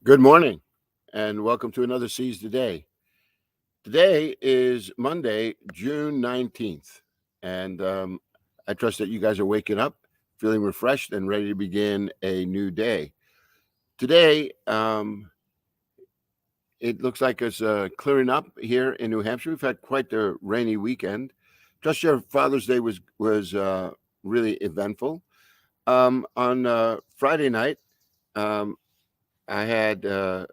Good morning and welcome to another Seize the Day. Today is Monday, June 19th, and I trust that you guys are waking up, feeling refreshed, and ready to begin a new day. Today, it looks like it's clearing up here in New Hampshire. We've had quite the rainy weekend. Trust your Father's Day was really eventful. On Friday night, um, I had I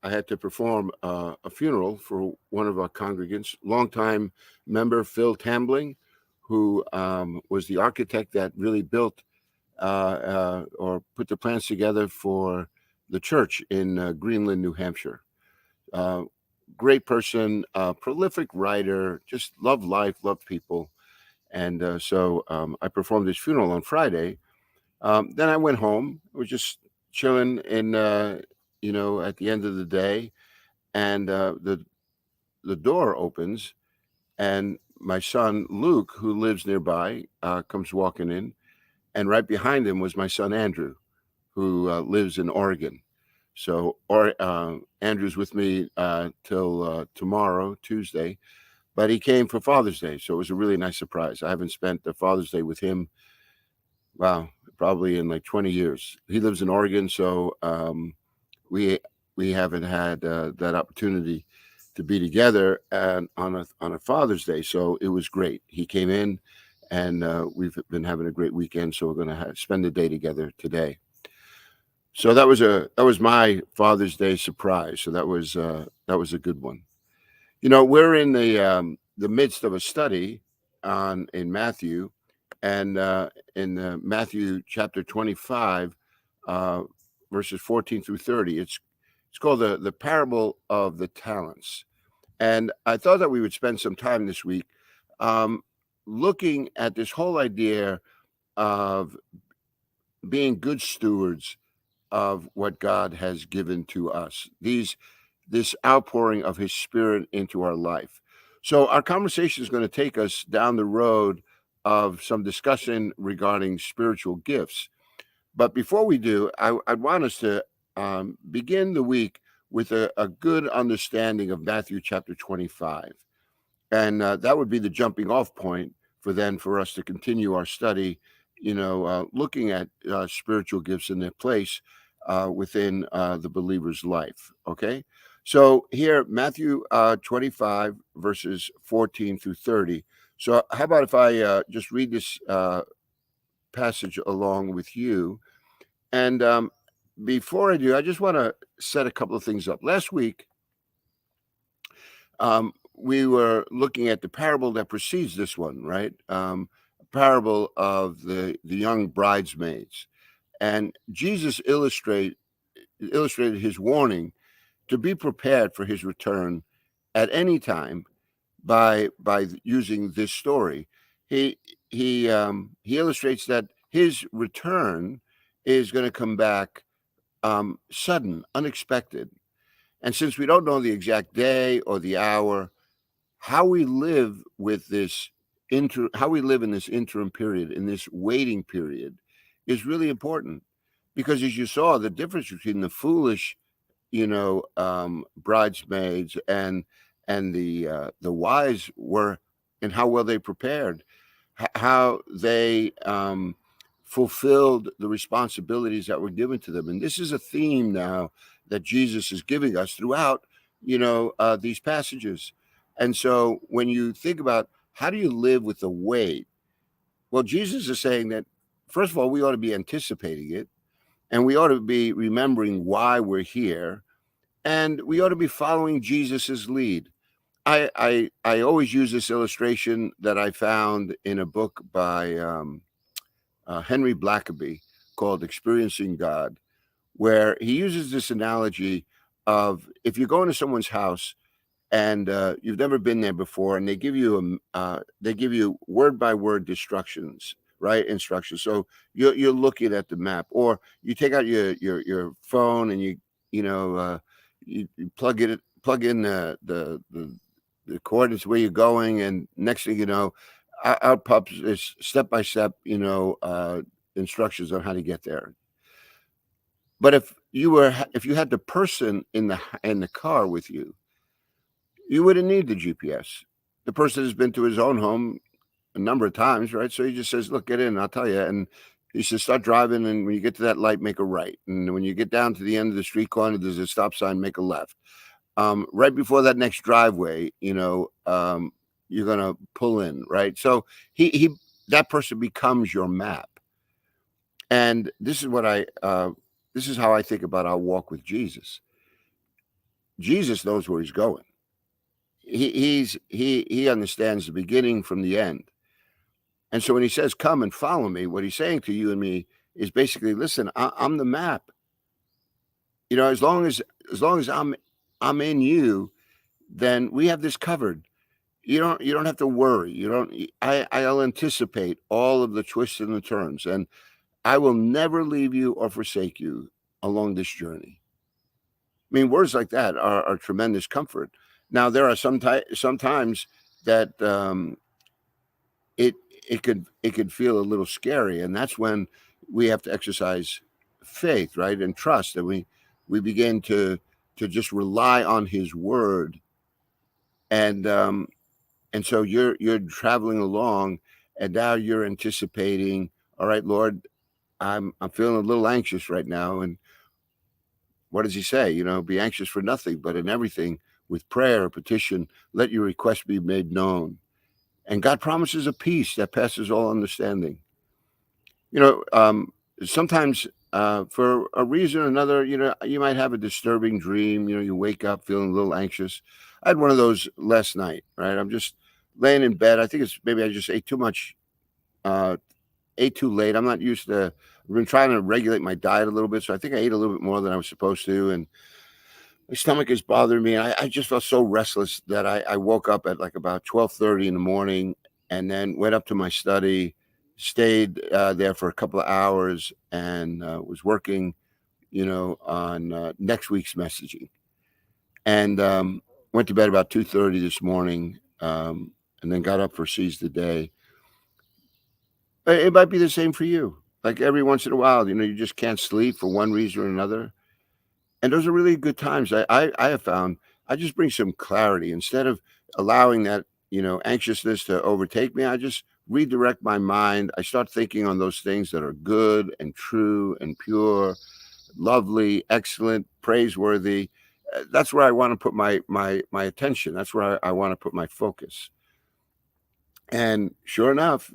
had to perform a funeral for one of our congregants, longtime member Phil Tambling, who was the architect that really built or put the plans together for the church in Greenland, New Hampshire. Uh, Great person, prolific writer, just loved life, loved people. And so I performed his funeral on Friday. Then I went home. I was just chilling at the end of the day, and the door opens, and my son Luke, who lives nearby, comes walking in, and right behind him was my son Andrew, who lives in Oregon. So Andrew's with me till tomorrow, Tuesday, but he came for Father's Day, so it was a really nice surprise. I haven't spent the Father's Day with him, wow, probably in like 20 years. He lives in Oregon, so we we haven't had that opportunity to be together and on a Father's Day. So it was great. He came in, and we've been having a great weekend. So we're going to spend the day together today. So that was my Father's Day surprise. So that was a good one. We're in the midst of a study on in Matthew, and in Matthew chapter 25, uh, verses 14 through 30. It's called the parable of the talents. And I thought that we would spend some time this week um, looking at this whole idea of being good stewards of what God has given to us. This outpouring of His Spirit into our life. So our conversation is going to take us down the road of some discussion regarding spiritual gifts. But before we do, I want us to begin the week with a good understanding of Matthew chapter 25. And that would be the jumping off point for us to continue our study, looking at spiritual gifts in their place within the believer's life. Okay. So here, Matthew 25, verses 14 through 30. So, how about if I just read this passage along with you? And before I do, I just want to set a couple of things up. Last week, we were looking at the parable that precedes this one, right? A parable of the young bridesmaids, and Jesus illustrated his warning to be prepared for his return at any time by using this story. He he illustrates that his return is going to come back sudden, unexpected. And since we don't know the exact day or the hour, how we live with this how we live in this interim period, in this waiting period, is really important. Because as you saw, the difference between the foolish, bridesmaids and the wise were and how well they prepared, how they fulfilled the responsibilities that were given to them. And this is a theme now that Jesus is giving us throughout, these passages. And so when you think about how do you live with the wait, well, Jesus is saying that, first of all, we ought to be anticipating it, and we ought to be remembering why we're here, and we ought to be following Jesus's lead. I always use this illustration that I found in a book by Henry Blackaby called Experiencing God, where he uses this analogy of if you go into someone's house and you've never been there before, and they give you word by word instructions, right? Instructions. So you're looking at the map, or you take out your phone and you plug in the coordinates where you're going, and next thing you know, out pops is step by step, instructions on how to get there. But if you had the person in the car with you, you wouldn't need the GPS. The person has been to his own home a number of times, right? So he just says, "Look, get in, I'll tell you." And he says, "Start driving, and when you get to that light, make a right. And when you get down to the end of the street corner, there's a stop sign, make a left. Right before that next driveway, you're gonna pull in, right?" So he that person becomes your map. And this is how I think about our walk with Jesus. Jesus knows where he's going. He understands the beginning from the end. And so when he says, "Come and follow me," what he's saying to you and me is basically, listen, I'm the map. As long as I'm in you, then we have this covered. You don't have to worry. You don't. I'll anticipate all of the twists and the turns, and I will never leave you or forsake you along this journey. I mean, words like that are tremendous comfort. Now, there are sometimes that it it could feel a little scary, and that's when we have to exercise faith, right, and trust that we begin to just rely on His word, and so you're traveling along, and now you're anticipating. All right, Lord, I'm feeling a little anxious right now, and what does He say? Be anxious for nothing, but in everything with prayer or petition, let your request be made known. And God promises a peace that passes all understanding. You know, sometimes for a reason or another, you might have a disturbing dream. You wake up feeling a little anxious. I had one of those last night, right? I'm just laying in bed. I think it's maybe I just ate too much, ate too late. I'm not used to, I've been trying to regulate my diet a little bit. So I think I ate a little bit more than I was supposed to. And my stomach is bothering me. I just felt so restless that I woke up at like about 12:30 in the morning, and then went up to my study, stayed there for a couple of hours, and was working, on next week's messaging. And went to bed about 2:30 this morning, and then got up for Seize the Day. It might be the same for you. Like every once in a while, you just can't sleep for one reason or another. And those are really good times. I have found I just bring some clarity instead of allowing that, anxiousness to overtake me. I just redirect my mind. I start thinking on those things that are good and true and pure, lovely, excellent, praiseworthy. That's where I want to put my attention. That's where I want to put my focus. And sure enough,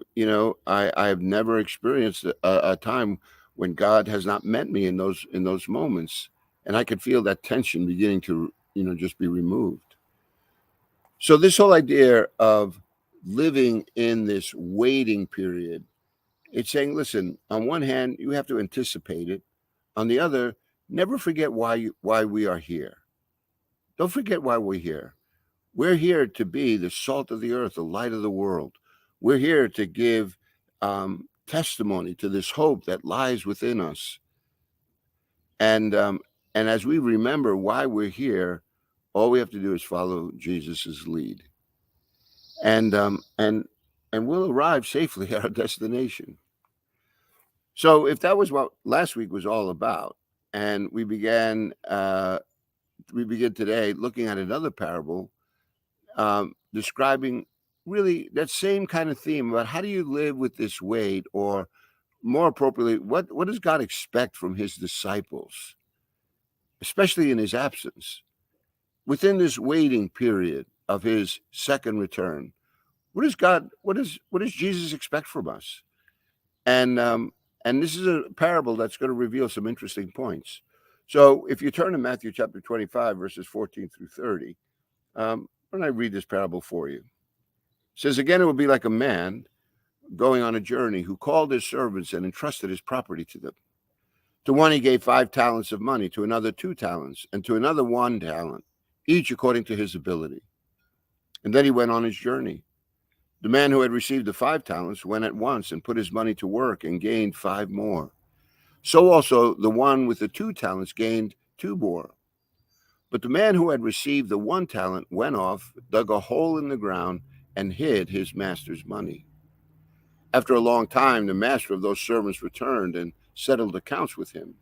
I have never experienced a time when God has not met me in those moments, and I could feel that tension beginning to just be removed. So this whole idea of living in this waiting period, it's saying, listen, on one hand, you have to anticipate it. On the other, never forget why we are here. Don't forget why we're here. We're here to be the salt of the earth, the light of the world. We're here to give testimony to this hope that lies within us. And as we remember why we're here, all we have to do is follow Jesus's lead, and we'll arrive safely at our destination. So, if that was what last week was all about, and we begin today looking at another parable, describing really that same kind of theme about how do you live with this weight, or more appropriately, what does God expect from His disciples, especially in His absence, within this waiting period of His second return. What does Jesus expect from us? And this is a parable that's going to reveal some interesting points. So if you turn to Matthew chapter 25, verses 14 through 30, when I read this parable for you, it says, "Again, it will be like a man going on a journey who called his servants and entrusted his property to them. To one he gave 5 talents of money, to another 2 talents, and to another 1 talent, each according to his ability. And then he went on his journey. The man who had received the 5 talents went at once and put his money to work and gained 5 more. So also the one with the 2 talents gained 2 more. But the man who had received the 1 talent went off, dug a hole in the ground, and hid his master's money. After a long time, the master of those servants returned and settled accounts with him.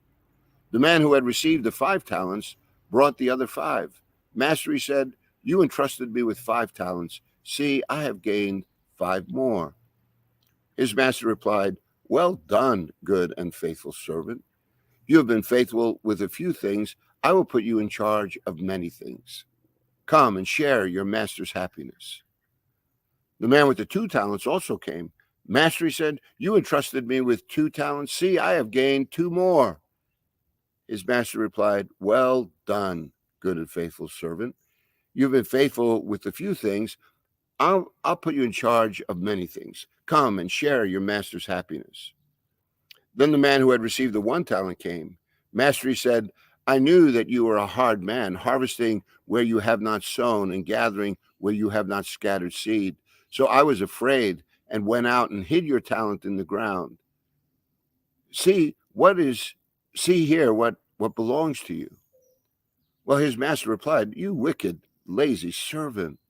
The man who had received the 5 talents brought the other 5. Master, he said, you entrusted me with 5 talents. See, I have gained 5 more. His master replied, well done, good and faithful servant. You have been faithful with a few things. I will put you in charge of many things. Come and share your master's happiness. The man with the 2 talents also came. Master, he said, you entrusted me with 2 talents. See, I have gained 2 more. His master replied, well done, good and faithful servant. You've been faithful with a few things. I'll put you in charge of many things. Come and share your master's happiness. Then the man who had received the 1 talent came. Master, he said, I knew that you were a hard man, harvesting where you have not sown and gathering where you have not scattered seed. So I was afraid and went out and hid your talent in the ground. See here what belongs to you. Well, his master replied, you wicked, lazy servant.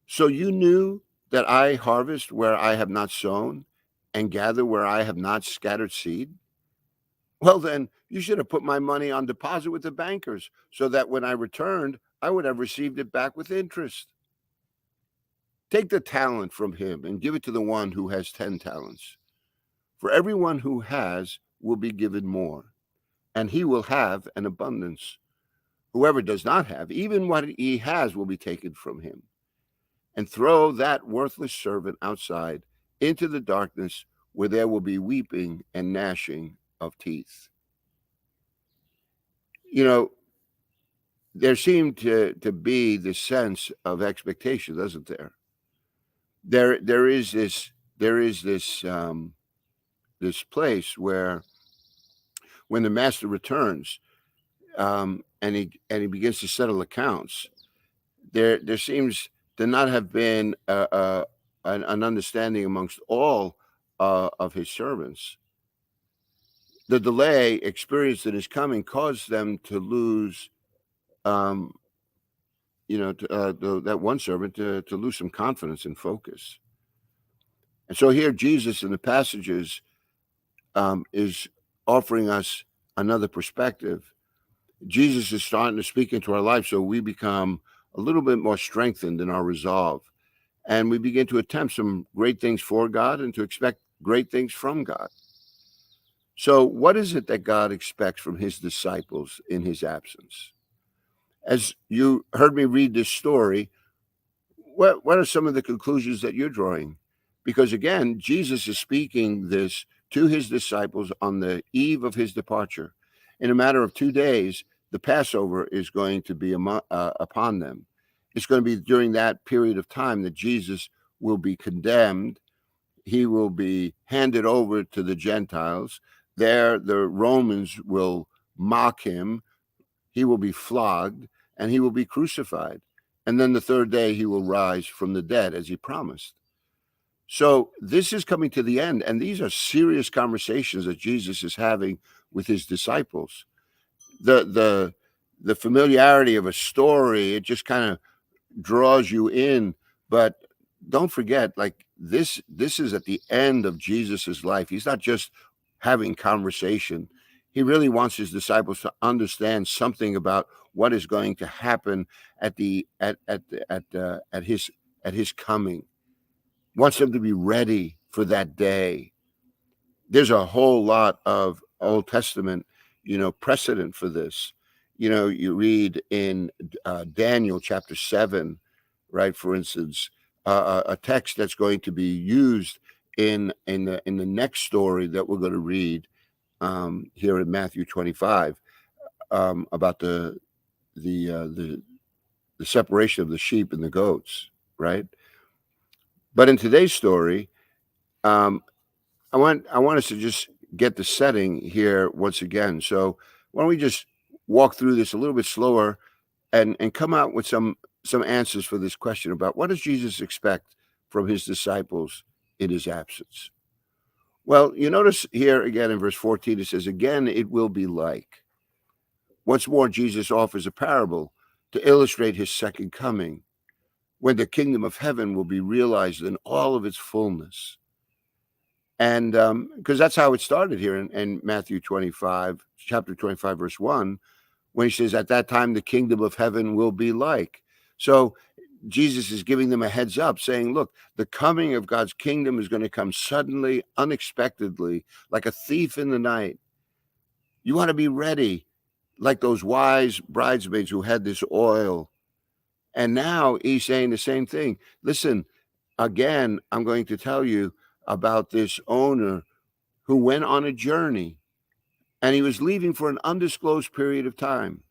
So you knew that I harvest where I have not sown and gather where I have not scattered seed? Well, then you should have put my money on deposit with the bankers so that when I returned, I would have received it back with interest. Take the talent from him and give it to the one who has 10 talents. For everyone who has will be given more, and he will have an abundance. Whoever does not have, even what he has will be taken from him. And throw that worthless servant outside into the darkness where there will be weeping and gnashing of teeth. You know, there seemed to be this sense of expectation, doesn't there? There is this this place where when the master returns, and he begins to settle accounts, there seems to not have been an understanding amongst all of his servants. The delay experienced in his coming caused them to lose, that one servant to lose some confidence and focus. And so here Jesus in the passages is offering us another perspective. Jesus is starting to speak into our life so we become a little bit more strengthened in our resolve. And we begin to attempt some great things for God and to expect great things from God. So what is it that God expects from his disciples in his absence? As you heard me read this story, what are some of the conclusions that you're drawing? Because again, Jesus is speaking this to his disciples on the eve of his departure. In a matter of 2 days, the Passover is going to be upon them. It's going to be during that period of time that Jesus will be condemned. He will be handed over to the Gentiles. There, the Romans will mock him. He will be flogged and he will be crucified. And then the 3rd day, he will rise from the dead as he promised. So this is coming to the end. And these are serious conversations that Jesus is having with his disciples. The familiarity of a story, it just kind of draws you in. But don't forget, like this is at the end of Jesus's life. He's not just having conversation. He really wants his disciples to understand something about what is going to happen at his coming. Wants them to be ready for that day. There's a whole lot of Old Testament, precedent for this. You read in Daniel chapter 7, right? For instance, a text that's going to be used in the next story that we're going to read here in Matthew 25 about the separation of the sheep and the goats, right? But in today's story, I want us to just get the setting here once again. So why don't we just walk through this a little bit slower and come out with some answers for this question about what does Jesus expect from his disciples in his absence? Well, you notice here again in verse 14, it says, again, it will be like. Once more, Jesus offers a parable to illustrate his second coming, when the kingdom of heaven will be realized in all of its fullness. And because that's how it started here in Matthew 25, chapter 25, verse 1, when he says, at that time, the kingdom of heaven will be like. So Jesus is giving them a heads up, saying, look, the coming of God's kingdom is going to come suddenly, unexpectedly, like a thief in the night. You want to be ready, like those wise bridesmaids who had this oil. And now he's saying the same thing. Listen, again, I'm going to tell you about this owner who went on a journey, and he was leaving for an undisclosed period of time.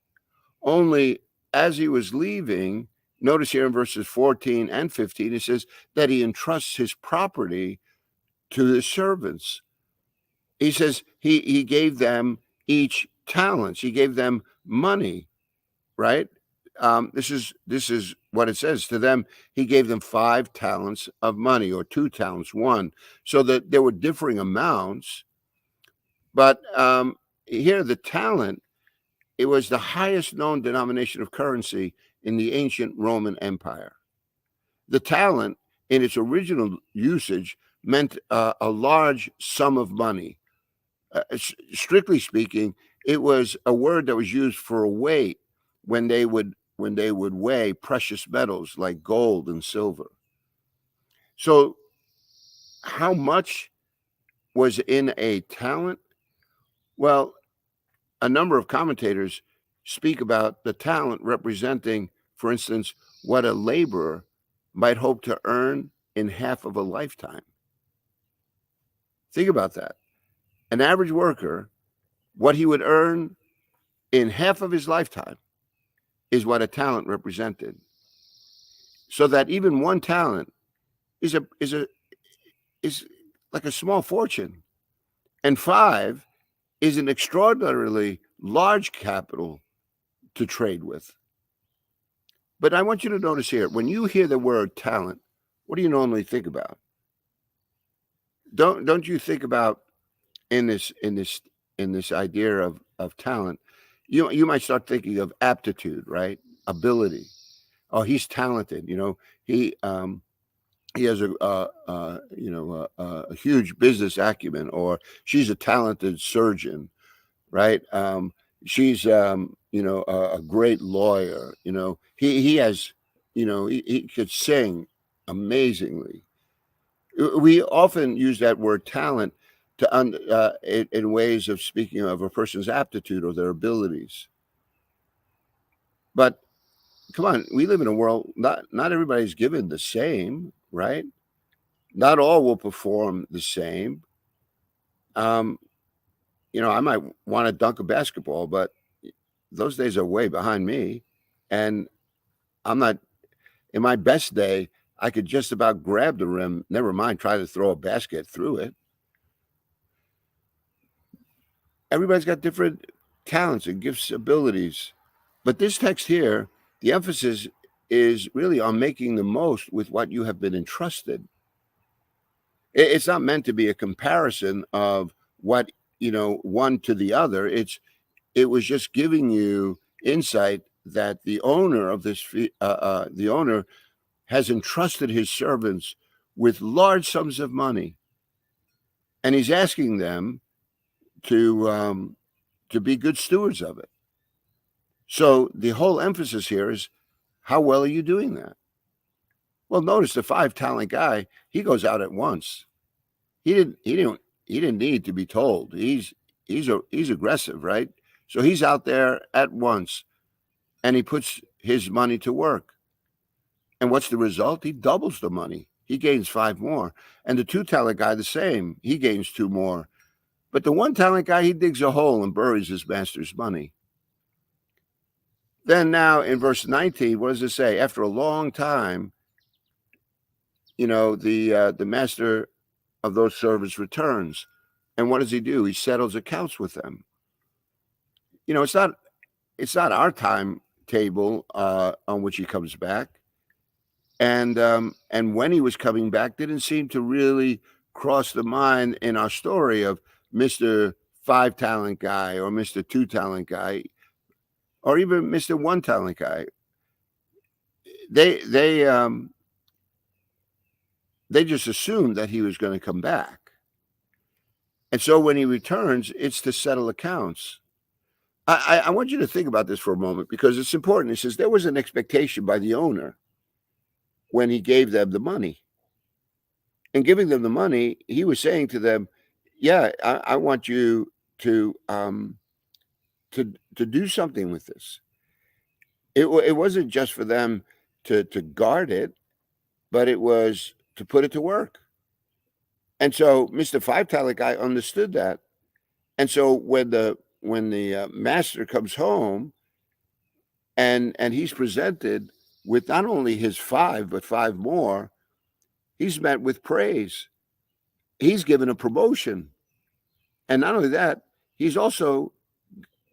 Only as he was leaving, notice here in verses 14 and 15, it says that he entrusts his property to his servants. He says he gave them each talents. He gave them money, right? This is what it says. To them, he gave them 5 talents of money, or 2 talents, 1. So that there were differing amounts. But here, the talent, it was the highest known denomination of currency in the ancient Roman Empire. The talent, in its original usage, meant a large sum of money. Strictly speaking, it was a word that was used for a weight when they would weigh precious metals like gold and silver. So, how much was in a talent? Well, a number of commentators speak about the talent representing, for instance, what a laborer might hope to earn in half of a lifetime. Think about that. An average worker, what he would earn in half of his lifetime is what a talent represented. So that even 1 talent is like a small fortune, and 5 is an extraordinarily large capital to trade with. But I want you to notice here, when you hear the word talent, what do you normally think about? Don't you think about in this idea of talent, you might start thinking of aptitude, right? Ability. Oh, he's talented. He has a huge business acumen, or she's a talented surgeon, right? She's a great lawyer. He has, he could sing amazingly. We often use that word talent in ways of speaking of a person's aptitude or their abilities. But come on, we live in a world, not everybody's given the same, right? Not all will perform the same. I might want to dunk a basketball, but those days are way behind me. And I'm not, in my best day, I could just about grab the rim, never mind try to throw a basket through it. Everybody's got different talents and gifts, abilities. But this text here, the emphasis is really on making the most with what you have been entrusted. It's not meant to be a comparison of what, one to the other. It was just giving you insight that the owner of this, the owner has entrusted his servants with large sums of money, and he's asking them to be good stewards of it. So the whole emphasis here is, how well are you doing that? Well, notice the 5 talent guy, he goes out at once. He didn't need to be told. He's aggressive, right? So he's out there at once, and he puts his money to work. And what's the result? He doubles the money. He gains 5 more. And the 2 talent guy, the same. He gains 2 more. But the 1 talent guy, he digs a hole and buries his master's money. Then now in verse 19, what does it say? After a long time, the master of those servants returns. And what does he do? He settles accounts with them. It's not our timetable on which he comes back. And when he was coming back, didn't seem to really cross the mind in our story of Mr. 5 talent guy or Mr. 2 talent guy, or even Mr. 1 talent guy. They just assumed that he was going to come back. And so when he returns, it's to settle accounts. I want you to think about this for a moment because it's important. It says there was an expectation by the owner when he gave them the money. In giving them the money, he was saying to them, "Yeah, I want you to to do something with this." It wasn't just for them to guard it, but it was to put it to work. And so Mr. Five Talent guy understood that. And so when the master comes home and he's presented with not only his five but five more, he's met with praise. He's given a promotion. And not only that, he's also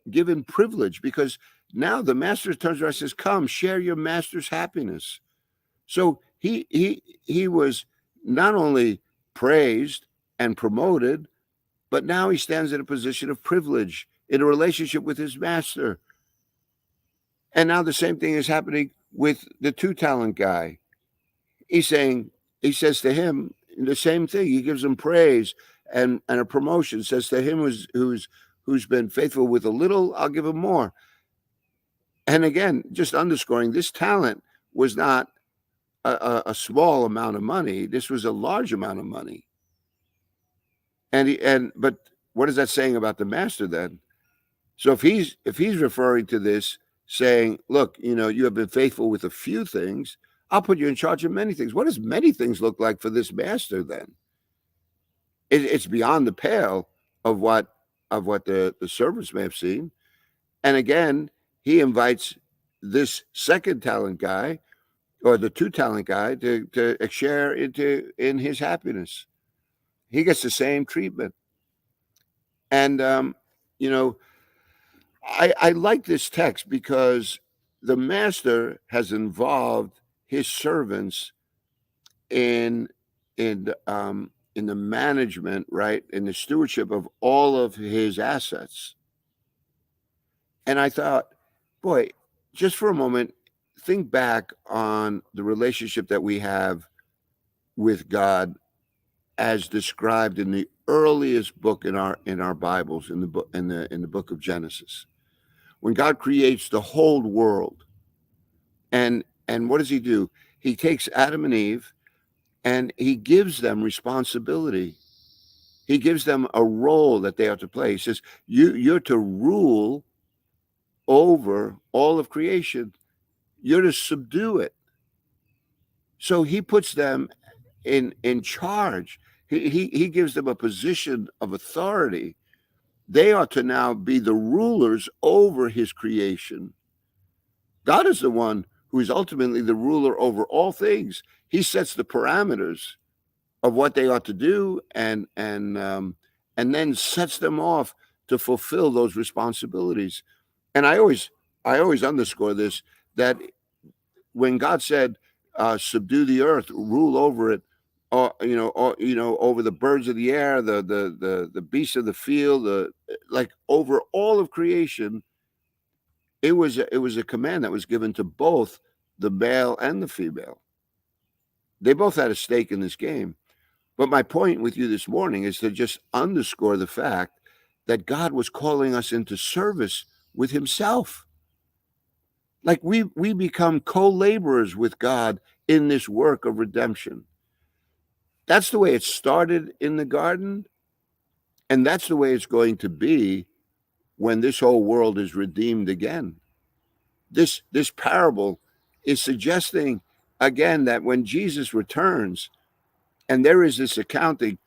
given privilege because now the master turns around and says, "Come, share your master's happiness." So he was not only praised and promoted, but now he stands in a position of privilege in a relationship with his master. And now the same thing is happening with the 2 talent guy. He says to him the same thing. He gives him praise and a promotion. Says to him who's been faithful with a little, I'll give him more. And again, just underscoring this talent was not a small amount of money. This was a large amount of money. But what is that saying about the master then? So if he's referring to this, saying, "Look, you have been faithful with a few things, I'll put you in charge of many things." What does many things look like for this master then? It's beyond the pale of what the servants may have seen. And again, he invites this 2 talent guy or the 2 talent guy to share in his happiness. He gets the same treatment. And I like this text because the master has involved his servants in the management, right, in the stewardship of all of his assets. And I thought, boy, just for a moment, think back on the relationship that we have with God as described in the earliest book in our Bibles, in the book of Genesis. When God creates the whole world, and what does he do? He takes Adam and Eve and he gives them responsibility. He gives them a role that they have to play. He says, you're to rule over all of creation. You're to subdue it. So he puts them in charge. He gives them a position of authority. They are to now be the rulers over his creation. God is the one who is ultimately the ruler over all things. He sets the parameters of what they ought to do and then sets them off to fulfill those responsibilities. And I always underscore this, that when God said, subdue the earth, rule over it, or over the birds of the air, the beasts of the field, like over all of creation, it was a command that was given to both the male and the female. They both had a stake in this game. But my point with you this morning is to just underscore the fact that God was calling us into service with himself. Like we become co-laborers with God in this work of redemption. That's the way it started in the garden, and that's the way it's going to be when this whole world is redeemed again. This parable is suggesting again that when Jesus returns and there is this accounting,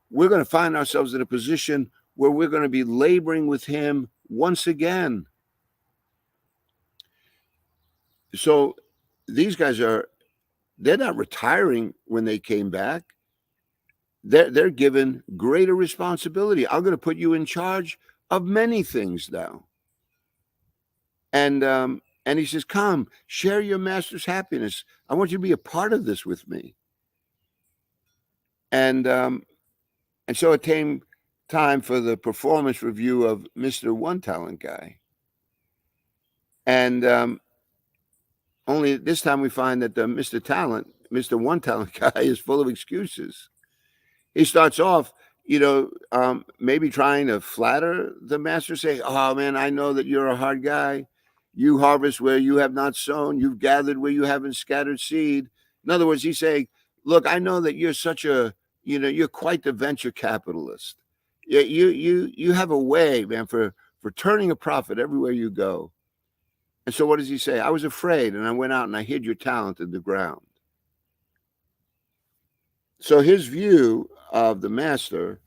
we're going to find ourselves in a position where we're going to be laboring with him once again. So these guys they're not retiring when they came back. They're given greater responsibility. I'm going to put you in charge of many things now. And he says, "Come, share your master's happiness. I want you to be a part of this with me." And so it came time for the performance review of Mr. 1 Talent guy. And only this time we find that the Mr. 1 Talent guy is full of excuses. He starts off, maybe trying to flatter the master, say, "Oh man, I know that you're a hard guy. You harvest where you have not sown. You've gathered where you haven't scattered seed." In other words, he's saying, "Look, I know that you're you're quite the venture capitalist. You have a way, man, for turning a profit everywhere you go." And so what does he say? "I was afraid and I went out and I hid your talent in the ground." So his view of the master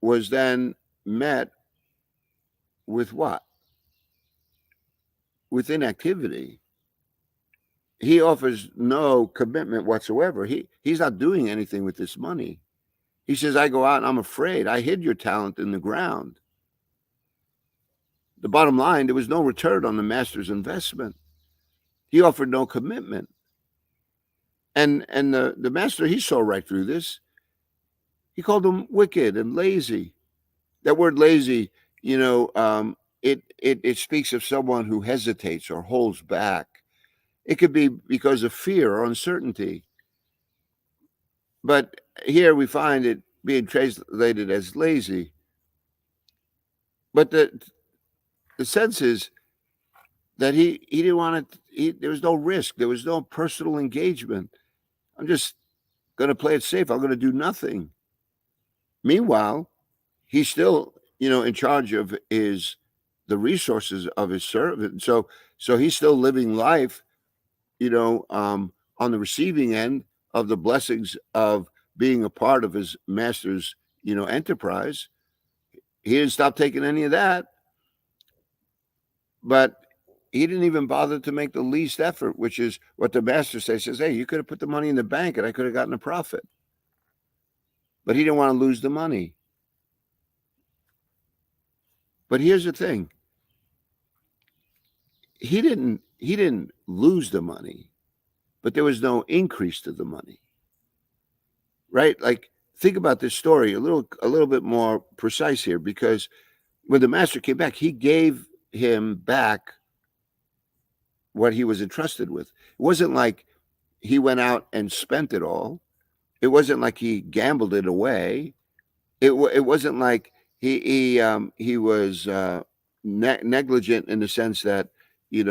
was then met with what? With inactivity. He offers no commitment whatsoever. He's not doing anything with this money. He says, "I go out and I'm afraid. I hid your talent in the ground." The bottom line, there was no return on the master's investment. He offered no commitment. And the master, he saw right through this. He called him wicked and lazy. That word lazy, it speaks of someone who hesitates or holds back. It could be because of fear or uncertainty. But here we find it being translated as lazy. But the sense is that he didn't want to, there was no risk. There was no personal engagement. I'm just going to play it safe. I'm going to do nothing. Meanwhile, he's still, in charge of the resources of his servant. So he's still living life, on the receiving end of the blessings of being a part of his master's, enterprise. He didn't stop taking any of that, but he didn't even bother to make the least effort, which is what the master says. He says, "Hey, you could have put the money in the bank and I could have gotten a profit." But he didn't want to lose the money. But here's the thing. He didn't lose the money, but there was no increase to the money. Right? Like, think about this story a little bit more precise here, because when the master came back, he gave him back what he was entrusted with. It wasn't like he went out and spent it all. It wasn't like he gambled it away. It wasn't like he was negligent in the sense that he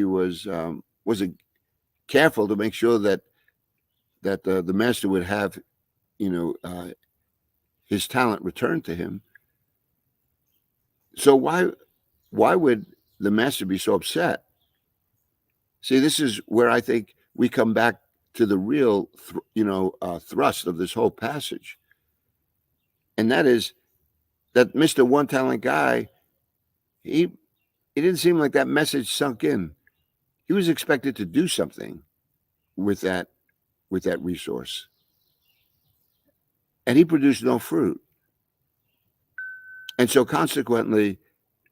wasn't careful to make sure that the master would have his talent returned to him. So why would the master be so upset? See, this is where I think we come back to the real thrust of this whole passage, and that is that Mr. One Talent guy, it didn't seem like that message sunk in. He was expected to do something with that resource, and he produced no fruit. And so consequently,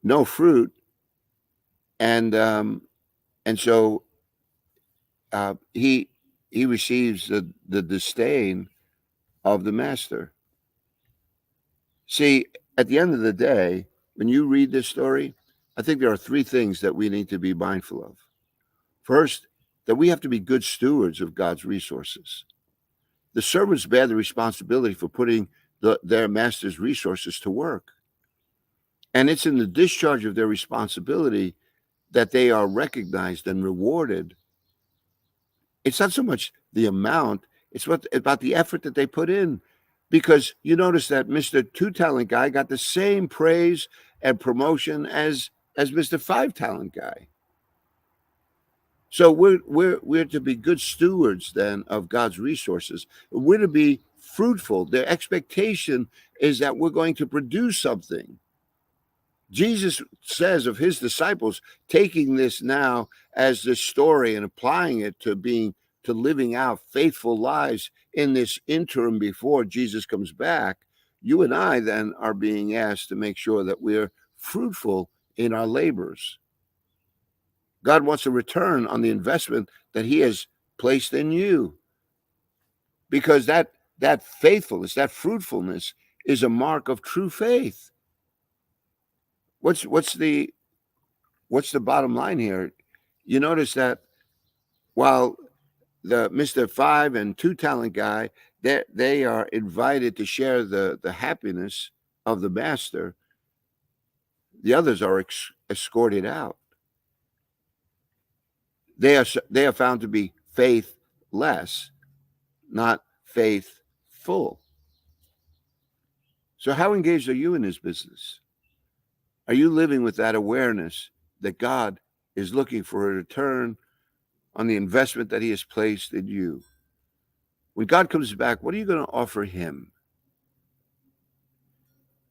no fruit, and so he receives the disdain of the master. See, at the end of the day, when you read this story, I think there are three things that we need to be mindful of. First, that we have to be good stewards of God's resources. The servants bear the responsibility for putting their master's resources to work. And it's in the discharge of their responsibility that they are recognized and rewarded. It's not so much the amount, it's about the effort that they put in. Because you notice that Mr. Two Talent guy got the same praise and promotion as Mr. Five Talent guy. So we're to be good stewards then of God's resources. We're to be fruitful. The expectation is that we're going to produce something. Jesus says of his disciples, taking this now as this story and applying it to living out faithful lives in this interim before Jesus comes back, you and I then are being asked to make sure that we're fruitful in our labors. God wants a return on the investment that he has placed in you, because that faithfulness, that fruitfulness is a mark of true faith. What's the bottom line here? You notice that while the Mr. Five and Two Talent guy they are invited to share the happiness of the master. The others are escorted out. They are found to be faithless, not faithful. So how engaged are you in his business? Are you living with that awareness that God is looking for a return on the investment that he has placed in you? When God comes back, what are you going to offer him?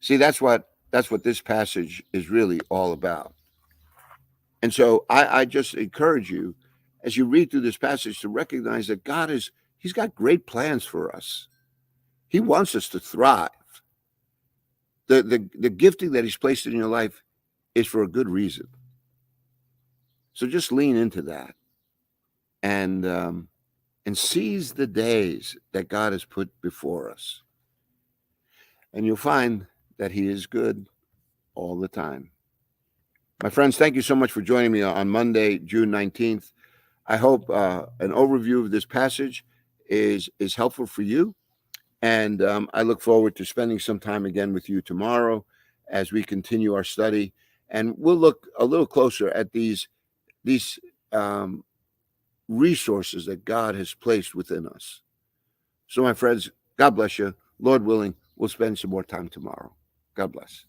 See, that's what this passage is really all about. And so I just encourage you, as you read through this passage, to recognize that he's got great plans for us. He wants us to thrive. The gifting that he's placed in your life is for a good reason. So just lean into that and seize the days that God has put before us. And you'll find that he is good all the time. My friends, thank you so much for joining me on Monday, June 19th. I hope an overview of this passage is helpful for you. And I look forward to spending some time again with you tomorrow as we continue our study. And we'll look a little closer at these resources that God has placed within us. So, my friends, God bless you. Lord willing, we'll spend some more time tomorrow. God bless.